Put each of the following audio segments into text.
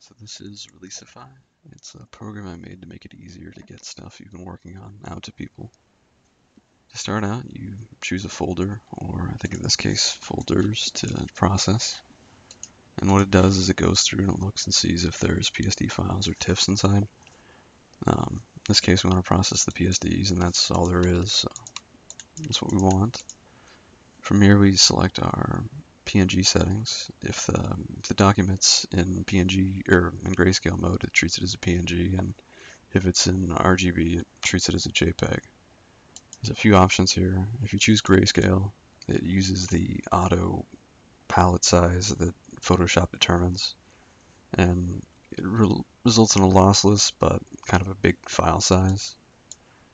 So this is Releasify. It's a program I made to make it easier to get stuff you've been working on out to people. To start out, you choose a folder, or I think in this case, folders to process. And what it does is it goes through and it looks and sees if there's PSD files or TIFFs inside. In this case, we want to process the PSDs, and that's all there is. So that's what we want. From here, we select our PNG settings. If the document's in PNG or in grayscale mode, it treats it as a PNG, and if it's in RGB, it treats it as a JPEG. There's a few options here. If you choose grayscale, it uses the auto palette size that Photoshop determines, and it results in a lossless but kind of a big file size.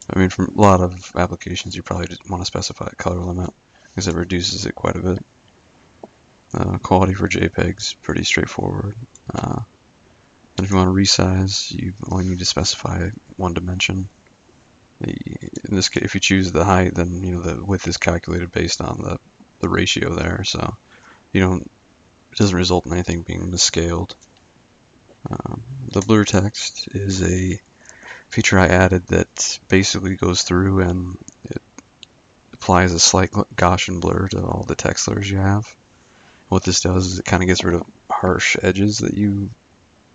I mean, for a lot of applications, you probably just want to specify a color limit because it reduces it quite a bit. Quality for JPEGs pretty straightforward. And if you want to resize, you only need to specify one dimension. In this case, if you choose the height, then the width is calculated based on the ratio there, so it doesn't result in anything being misscaled. The blur text is a feature I added that basically goes through and it applies a slight Gaussian blur to all the text layers you have. What this does is it kind of gets rid of harsh edges that you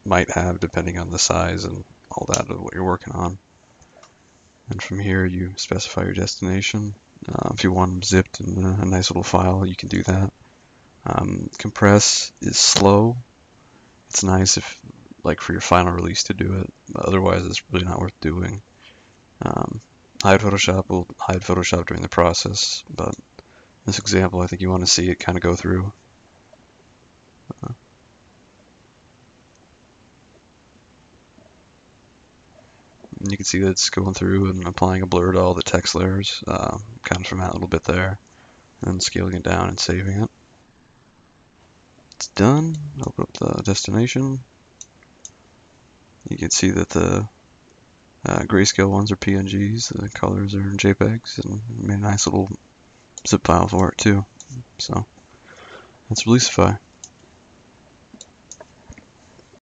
might have depending on the size and all that of what you're working on. And from here you specify your destination. If you want them zipped in a nice little file, you can do that. Compress is slow. It's nice if, like, for your final release to do it. Otherwise, it's really not worth doing. Hide Photoshop will hide Photoshop during the process, but in this example, I think you want to see it kind of go through. And you can see that it's going through and applying a blur to all the text layers, kind of from that little bit there, and scaling it down and saving it. It's done. Open up the destination. You can see that the grayscale ones are PNGs, the colors are JPEGs, and made a nice little zip file for it too. So that's Releasify.